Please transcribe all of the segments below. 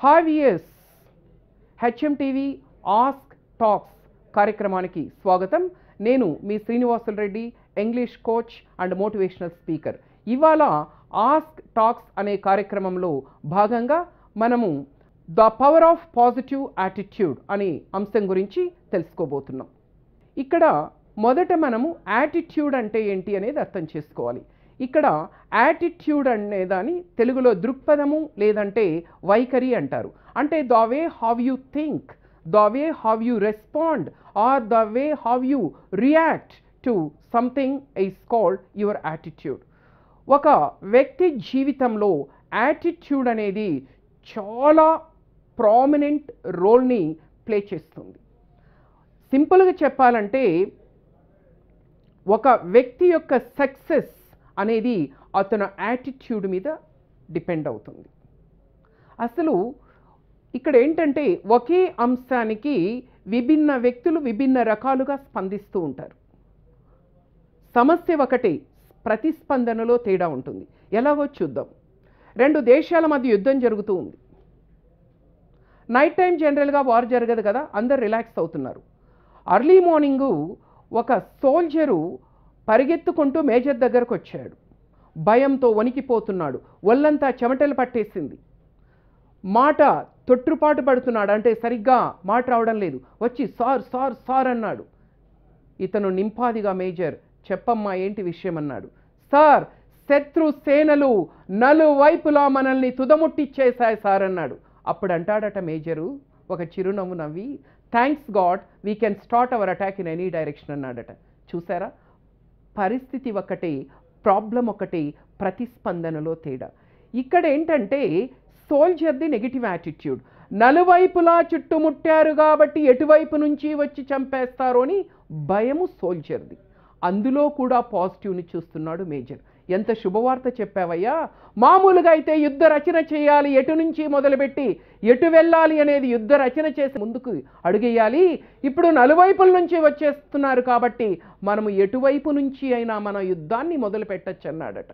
హావియస్ HMTV ask talks కార్యక్రమానికి స్వాగతం. నేను మీ Srinivasulu Reddy, English coach and motivational speaker. ఇవాళ ఆస్క్ టాక్స్ అనే కార్యక్రమంలో భాగంగా మనము the power of positive attitude అనే అంశం గురించి తెలుసుకోబోతున్నాం. ఇక్కడ మొదట మనము యాటిట్యూడ్ అంటే ఏంటి అనేది అర్థం చేసుకోవాలి. ఇక్కడ యాటిట్యూడ్ అనేదాన్ని తెలుగులో దృక్పథము లేదంటే వైఖరి అంటారు. అంటే the way how you think, the way how you respond or the way how you react to something is called your attitude. ఒక వ్యక్తి జీవితంలో యాటిట్యూడ్ అనేది చాలా ప్రామినెంట్ రోల్ని ప్లే చేస్తుంది. సింపుల్గా చెప్పాలంటే ఒక వ్యక్తి యొక్క సక్సెస్ అనేది అతని యాటిట్యూడ్ మీద డిపెండ్ అవుతుంది. అసలు ఇక్కడ ఏంటంటే ఒకే అంశానికి విభిన్న వ్యక్తులు విభిన్న రకాలుగా స్పందిస్తూ ఉంటారు. సమస్య ఒకటే, ప్రతిస్పందనలో తేడా ఉంటుంది. ఎలాగో చూద్దాం. రెండు దేశాల మధ్య యుద్ధం జరుగుతూ ఉంది. నైట్ టైం జనరల్గా వార్ జరగదు కదా, అందరు రిలాక్స్ అవుతున్నారు. అర్లీ మార్నింగు ఒక సోల్జరు పరిగెత్తుకుంటూ మేజర్ దగ్గరకు వచ్చాడు. భయంతో వణికిపోతున్నాడు, ఒళ్ళంతా చెమటలు పట్టేసింది, మాట తొట్టుపాటు పడుతున్నాడు, అంటే సరిగ్గా మాట రావడం లేదు. వచ్చి సార్ సార్ సార్ అన్నాడు. ఇతను నింపాదిగా మేజర్, చెప్పమ్మా ఏంటి విషయం అన్నాడు. సార్, శత్రు సేనలు నలువైపులా మనల్ని తుదముట్టిచ్చేశాయి సార్ అన్నాడు. అప్పుడు అంటాడట మేజరు ఒక చిరునవ్వు నవ్వి, thanks God we can start our attack in any direction అన్నాడట. చూసారా, పరిస్థితి ఒకటే, ప్రాబ్లం ఒకటే, ప్రతిస్పందనలో తేడా. ఇక్కడ ఏంటంటే సోల్జర్ది నెగిటివ్ యాటిట్యూడ్. నలువైపులా చుట్టుముట్టారు కాబట్టి ఎటువైపు నుంచి వచ్చి చంపేస్తారో అని భయము సోల్జర్ది. అందులో కూడా పాజిటివ్ని చూస్తున్నాడు మేజర్. ఎంత శుభవార్త చెప్పావయ్యా, మామూలుగా అయితే యుద్ధ రచన చేయాలి, ఎటు నుంచి మొదలుపెట్టి ఎటు వెళ్ళాలి అనేది యుద్ధ రచన చేసి ముందుకు అడుగేయాలి. ఇప్పుడు నలువైపుల నుంచి వచ్చేస్తున్నారు కాబట్టి మనము ఎటువైపు నుంచి అయినా మన యుద్ధాన్ని మొదలు పెట్టచ్చు అన్నాడట.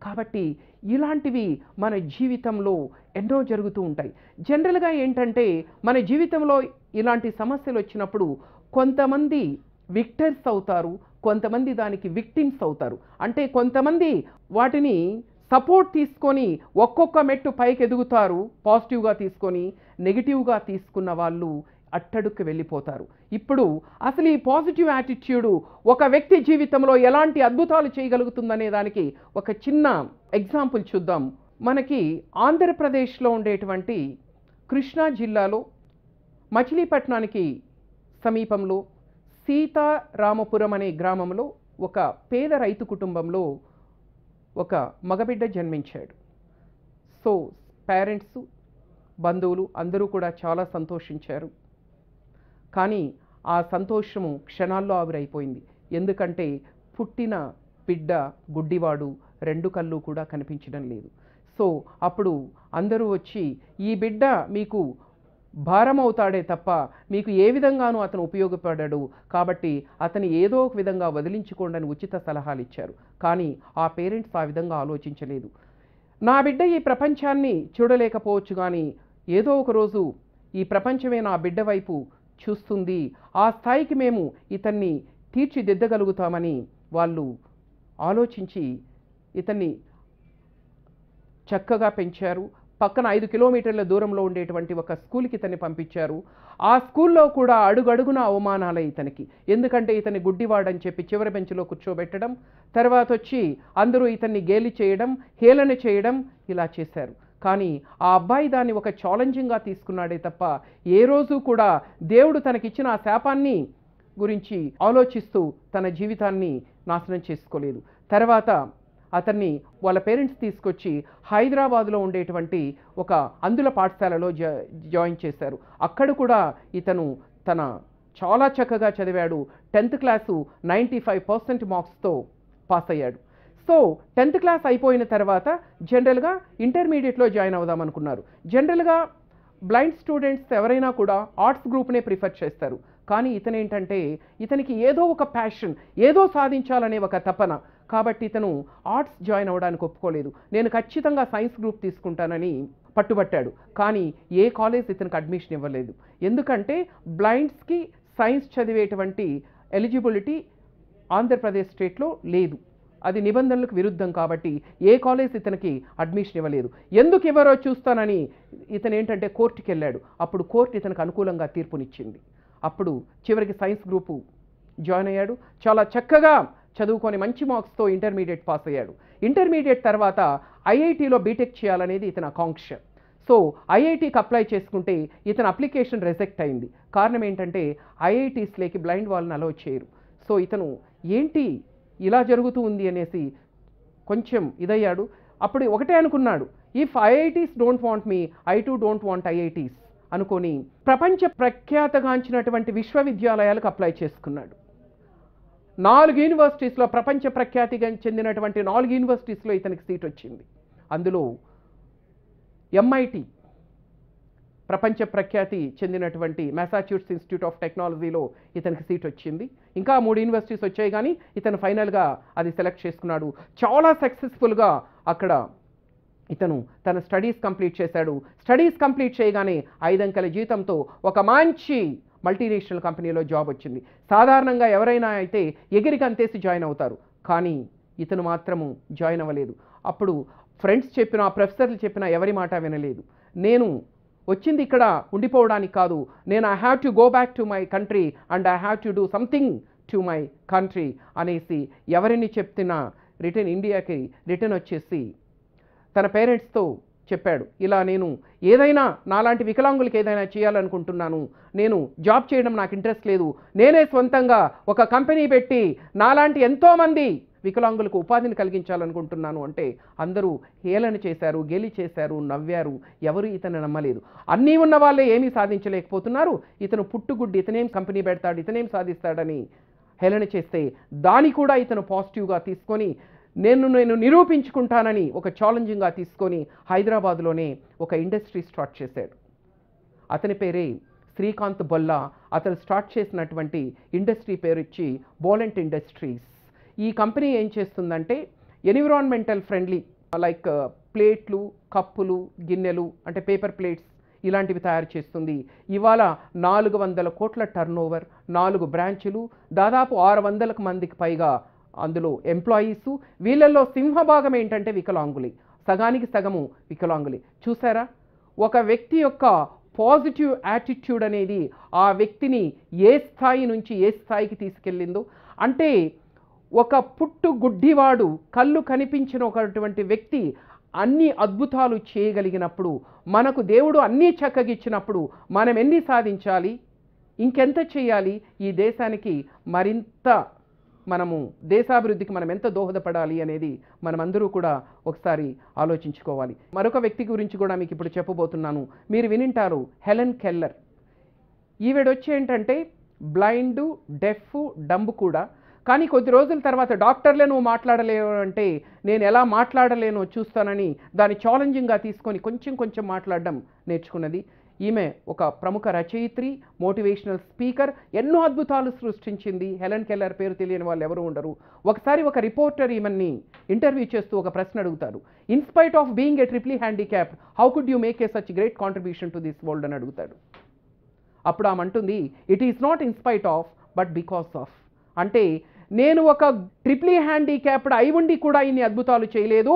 కాబట్టి ఇలాంటివి మన జీవితంలో ఎన్నో జరుగుతూ ఉంటాయి. జనరల్గా ఏంటంటే మన జీవితంలో ఇలాంటి సమస్యలు వచ్చినప్పుడు కొంతమంది విక్టర్స్ అవుతారు, కొంతమంది దానికి విక్టిమ్స్ అవుతారు. అంటే కొంతమంది వాటిని సపోర్ట్ తీసుకొని ఒక్కొక్క మెట్టు పైకి ఎదుగుతారు పాజిటివ్గా తీసుకొని, నెగిటివ్గా తీసుకున్న వాళ్ళు అట్టడుక్కి వెళ్ళిపోతారు. ఇప్పుడు అసలు ఈ పాజిటివ్ యాటిట్యూడ్ ఒక వ్యక్తి జీవితంలో ఎలాంటి అద్భుతాలు చేయగలుగుతుందనే దానికి ఒక చిన్న ఎగ్జాంపుల్ చూద్దాం. మనకి ఆంధ్రప్రదేశ్లో ఉండేటువంటి కృష్ణా జిల్లాలో మచిలీపట్నానికి సమీపంలో సీతారామపురం అనే గ్రామంలో ఒక పేద రైతు కుటుంబంలో ఒక మగబిడ్డ జన్మించాడు. సో పేరెంట్స్, బంధువులు అందరూ కూడా చాలా సంతోషించారు. కానీ ఆ సంతోషము క్షణాల్లో ఆవిరైపోయింది. ఎందుకంటే పుట్టిన బిడ్డ గుడ్డివాడు, రెండు కళ్ళు కూడా కనిపించడం లేదు. సో అప్పుడు అందరూ వచ్చి ఈ బిడ్డ మీకు భారం అవుతాడే తప్ప మీకు ఏ విధంగానూ అతను ఉపయోగపడాడు, కాబట్టి అతని ఏదో ఒక విధంగా వదిలించుకోండి అని ఉచిత సలహాలు ఇచ్చారు. కానీ ఆ పేరెంట్స్ ఆ విధంగా ఆలోచించలేదు. నా బిడ్డ ఈ ప్రపంచాన్ని చూడలేకపోవచ్చు, కానీ ఏదో ఒక రోజు ఈ ప్రపంచమే నా బిడ్డ వైపు చూస్తుంది, ఆ స్థాయికి మేము ఇతన్ని తీర్చిదిద్దగలుగుతామని వాళ్ళు ఆలోచించి ఇతన్ని చక్కగా పెంచారు. పక్కన 5 కిలోమీటర్ల దూరంలో ఉండేటువంటి ఒక స్కూల్కి ఇతన్ని పంపించారు. ఆ స్కూల్లో కూడా అడుగడుగున అవమానాలే ఇతనికి. ఎందుకంటే ఇతన్ని గుడ్డివాడని చెప్పి చివరి బెంచ్లో కూర్చోబెట్టడం, తర్వాత వచ్చి అందరూ ఇతన్ని గేలి చేయడం, హేళన చేయడం, ఇలా చేశారు. కానీ ఆ అబ్బాయి దాన్ని ఒక ఛాలెంజింగ్గా తీసుకున్నాడే తప్ప ఏ రోజు కూడా దేవుడు తనకిచ్చిన ఆ శాపాన్ని గురించి ఆలోచిస్తూ తన జీవితాన్ని నాశనం చేసుకోలేదు. తర్వాత అతన్ని వాళ్ళ పేరెంట్స్ తీసుకొచ్చి హైదరాబాద్లో ఉండేటువంటి ఒక అందుల పాఠశాలలో జాయిన్ చేశారు. అక్కడ కూడా ఇతను చాలా చక్కగా చదివాడు. 10th క్లాసు 95% మార్క్స్తో పాస్ అయ్యాడు. సో 10th క్లాస్ అయిపోయిన తర్వాత జనరల్గా ఇంటర్మీడియట్లో జాయిన్ అవుదాం అనుకున్నారు. జనరల్గా బ్లైండ్ స్టూడెంట్స్ ఎవరైనా కూడా ఆర్ట్స్ గ్రూప్నే ప్రిఫర్ చేస్తారు. కానీ ఇతనేంటంటే ఇతనికి ఏదో ఒక ప్యాషన్, ఏదో సాధించాలనే ఒక తపన. కాబట్టి ఇతను ఆర్ట్స్ జాయిన్ అవ్వడానికి ఒప్పుకోలేదు. నేను ఖచ్చితంగా సైన్స్ గ్రూప్ తీసుకుంటానని పట్టుబట్టాడు. కానీ ఏ కాలేజ్ ఇతనికి అడ్మిషన్ ఇవ్వలేదు. ఎందుకంటే బ్లైండ్స్కి సైన్స్ చదివేటువంటి ఎలిజిబిలిటీ ఆంధ్రప్రదేశ్ స్టేట్లో లేదు. అది నిబంధనలకు విరుద్ధం కాబట్టి ఏ కాలేజ్ ఇతనికి అడ్మిషన్ ఇవ్వలేదు. ఎందుకు ఇవ్వరో చూస్తానని ఇతను ఏంటంటే కోర్టుకి వెళ్ళాడు. అప్పుడు కోర్టు ఇతనికి అనుకూలంగా తీర్పునిచ్చింది. అప్పుడు చివరికి సైన్స్ గ్రూపు జాయిన్ అయ్యాడు. చాలా చక్కగా చదువుకొని మంచి మార్క్స్తో ఇంటర్మీడియట్ పాస్ అయ్యాడు. ఇంటర్మీడియట్ తర్వాత ఐఐటీలో బీటెక్ చేయాలనేది ఇతని ఆకాంక్ష. సో ఐఐటీకి అప్లై చేసుకుంటే ఇతని అప్లికేషన్ రిజెక్ట్ అయింది. కారణం ఏంటంటే ఐఐటీస్లోకి బ్లైండ్ వాళ్ళని అలౌ చేయరు. సో ఇతను ఏంటి ఇలా జరుగుతూ ఉంది అనేసి కొంచెం ఇదయ్యాడు. అప్పుడు ఒకటే అనుకున్నాడు, if IITs don't want me, I to don't want IITs అనుకొని ప్రపంచ ప్రఖ్యాతగాంచినటువంటి విశ్వవిద్యాలయాలకు అప్లై చేసుకున్నాడు. 4 యూనివర్సిటీస్లో, ప్రపంచ ప్రఖ్యాతిగా చెందినటువంటి 4 యూనివర్సిటీస్లో ఇతనికి సీట్ వచ్చింది. అందులో ఎంఐటి, ప్రపంచ ప్రఖ్యాతి చెందినటువంటి మ్యాసాచ్యూసెట్స్ ఇన్స్టిట్యూట్ ఆఫ్ టెక్నాలజీలో ఇతనికి సీట్ వచ్చింది. ఇంకా 3 యూనివర్సిటీస్ వచ్చాయి, కానీ ఇతను ఫైనల్గా అది సెలెక్ట్ చేసుకున్నాడు. చాలా సక్సెస్ఫుల్గా అక్కడ ఇతను తన స్టడీస్ కంప్లీట్ చేశాడు. స్టడీస్ కంప్లీట్ చేయగానే 5 అంకెల జీతంతో ఒక మంచి మల్టీనేషనల్ కంపెనీలో జాబ్ వచ్చింది. సాధారణంగా ఎవరైనా అయితే ఎగిరికి అంతేసి జాయిన్ అవుతారు, కానీ ఇతను మాత్రము జాయిన్ అవ్వలేదు. అప్పుడు ఫ్రెండ్స్ చెప్పినా, ప్రొఫెసర్లు చెప్పినా ఎవరి మాట వినలేదు. నేను వచ్చింది ఇక్కడ ఉండిపోవడానికి కాదు, నేను I have to go back to my country and I have to do something to my country అనేసి ఎవరిని చెప్తున్నా ఇండియాకి రిటర్న్ వచ్చేసి తన పేరెంట్స్తో చెప్పాడు, ఇలా నేను ఏదైనా నాలాంటి వికలాంగులకి ఏదైనా చేయాలనుకుంటున్నాను, నేను జాబ్ చేయడం నాకు ఇంట్రెస్ట్ లేదు, నేనే స్వంతంగా ఒక కంపెనీ పెట్టి నాలాంటి ఎంతోమంది వికలాంగులకు ఉపాధిని కలిగించాలనుకుంటున్నాను అంటే అందరూ హేళన చేశారు, గేలి చేశారు, నవ్వారు. ఎవరు ఇతను నమ్మలేదు. అన్నీ ఉన్న వాళ్ళే ఏమీ సాధించలేకపోతున్నారు, ఇతను పుట్టుగుడ్డి, ఇతనేం కంపెనీ పెడతాడు, ఇతనేం సాధిస్తాడని హేళన చేస్తే దాన్ని కూడా ఇతను పాజిటివ్గా తీసుకొని నేను నిరూపించుకుంటానని ఒక ఛాలెంజింగ్గా తీసుకొని హైదరాబాద్లోనే ఒక ఇండస్ట్రీ స్టార్ట్ చేశాడు. అతని పేరే శ్రీకాంత్ బొల్లా. అతను స్టార్ట్ చేసినటువంటి ఇండస్ట్రీ పేరు ఇచ్చి బోలెంట్ ఇండస్ట్రీస్. ఈ కంపెనీ ఏం చేస్తుందంటే ఎన్విరాన్మెంటల్ ఫ్రెండ్లీ లైక్ ప్లేట్లు, కప్పులు, గిన్నెలు అంటే పేపర్ ప్లేట్స్ ఇలాంటివి తయారు చేస్తుంది. ఇవాళ 400 కోట్ల టర్నోవర్, 4 బ్రాంచులు, దాదాపు 600 మందికి పైగా అందులో ఎంప్లాయీస్. వీళ్ళల్లో సింహభాగం ఏంటంటే వికలాంగులే, సగానికి సగము వికలాంగులే. చూసారా, ఒక వ్యక్తి యొక్క పాజిటివ్ యాటిట్యూడ్ అనేది ఆ వ్యక్తిని ఏ స్థాయి నుంచి ఏ స్థాయికి తీసుకెళ్ళిందో. అంటే ఒక పుట్టు గుడ్డివాడు, కళ్ళు కనిపించిన ఒకటువంటి వ్యక్తి అన్ని అద్భుతాలు చేయగలిగినప్పుడు, మనకు దేవుడు అన్నీ చక్కగిచ్చినప్పుడు మనం ఎన్ని సాధించాలి, ఇంకెంత చేయాలి, ఈ దేశానికి మరింత మనము దేశాభివృద్ధికి మనం ఎంత దోహదపడాలి అనేది మనమందరూ కూడా ఒకసారి ఆలోచించుకోవాలి. మరొక వ్యక్తి గురించి కూడా మీకు ఇప్పుడు చెప్పబోతున్నాను. మీరు వినింటారు, హెలెన్ కెల్లర్. ఈవిడొచ్చి ఏంటంటే బ్లైండ్, డెఫ్, డంబ్ కూడా. కానీ కొద్ది రోజుల తర్వాత డాక్టర్లే నువ్వు మాట్లాడలేవు అంటే నేను ఎలా మాట్లాడలేనో చూస్తానని దాన్ని ఛాలెంజింగ్గా తీసుకొని కొంచెం మాట్లాడడం నేర్చుకున్నది. ఈమె ఒక ప్రముఖ రచయిత్రి, మోటివేషనల్ స్పీకర్, ఎన్నో అద్భుతాలు సృష్టించింది. హెలెన్ కెల్లర్ పేరు తెలియని వాళ్ళు ఎవరు ఉండరు. ఒకసారి ఒక రిపోర్టర్ ఈమెని ఇంటర్వ్యూ చేస్తూ ఒక ప్రశ్న అడుగుతారు, in spite of being a triple E handicap how could you make a such great contribution to this world అని అడుగుతాడు. అప్పుడు ఆమె అంటుంది, it is not in spite of but because of. అంటే నేను ఒక ట్రిప్లీ హ్యాండిక్యాప్డ్ అయి ఉండి కూడా ఇన్ని అద్భుతాలు చేయలేదు,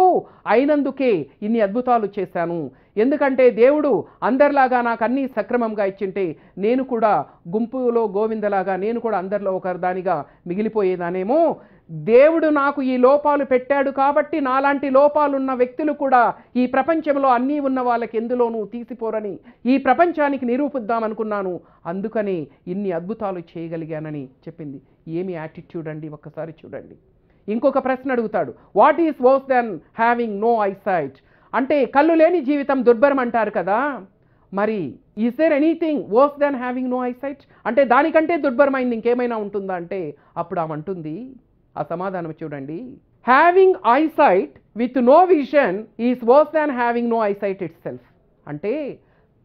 అయినందుకే ఇన్ని అద్భుతాలు చేశాను. ఎందుకంటే దేవుడు అందరిలాగా నాకు అన్నీ సక్రమంగా ఇచ్చింటే నేను కూడా గుంపులో గోవిందలాగా నేను కూడా అందరిలో ఒకదానిగా మిగిలిపోయేదానేమో. దేవుడు నాకు ఈ లోపాలు పెట్టాడు కాబట్టి నాలాంటి లోపాలున్న వ్యక్తులు కూడా ఈ ప్రపంచంలో అన్నీ ఉన్న వాళ్ళకి ఎందులోనూ తీసిపోరని ఈ ప్రపంచానికి నిరూపిద్దామనుకున్నాను, అందుకని ఇన్ని అద్భుతాలు చేయగలిగానని చెప్పింది. ఏమి యాటిట్యూడ్ అండి, ఒక్కసారి చూడండి. ఇంకొక ప్రశ్న అడుగుతాడు, what is worse than having no eyesight. అంటే కళ్ళు లేని జీవితం దుర్భరం అంటారు కదా, మరి is there anything worse than having no eyesight అంటే దానికంటే దుర్భరమైంది ఇంకేమైనా ఉంటుందా అంటే అప్పుడు ఆమంటుంది, ఆ సమాధానం చూడండి, having eyesight with no vision is worse than having no eyesight itself. అంటే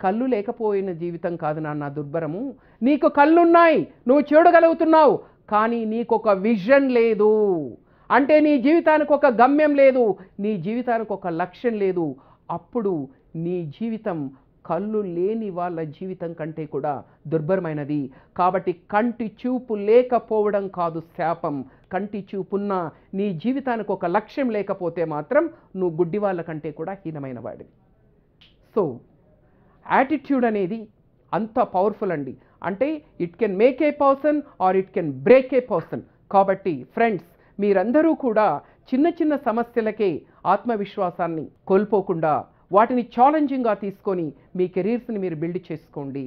కళ్ళు లేకపోయిన జీవితం కాదు నాన్న దుర్భరము, నీకు కళ్ళున్నాయి, నువ్వు చూడగలుగుతున్నావు, కానీ నీకు ఒక విజన్ లేదు. అంటే నీ జీవితానికి ఒక గమ్యం లేదు, నీ జీవితానికి ఒక లక్ష్యం లేదు. అప్పుడు నీ జీవితం కళ్ళు లేని వాళ్ళ జీవితం కంటే కూడా దుర్భరమైనది. కాబట్టి కంటి చూపు లేకపోవడం కాదు శాపం. కంటి చూపున్న నీ జీవితానికి ఒక లక్ష్యం లేకపోతే మాత్రం నువ్వు గుడ్డి వాళ్ళ కంటే కూడా హీనమైన వాడివి. సో యాటిట్యూడ్ అనేది అంత పవర్ఫుల్ అండి. అంటే it can make a person are it can break A person. కాబట్టి ఫ్రెండ్స్, మీరందరూ కూడా చిన్న చిన్న సమస్యలకే ఆత్మవిశ్వాసాన్ని కోల్పోకుండా వాటిని ఛాలెంజింగ్గా తీసుకొని మీ కెరీర్స్ని మీరు బిల్డ్ చేసుకోండి.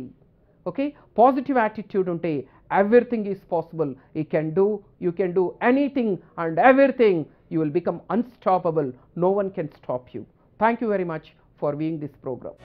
ఓకే, పాజిటివ్ యాటిట్యూడ్ ఉంటే everything is possible. You can do anything and everything. You will become unstoppable. No one can stop you. Thank you very much for viewing this programme.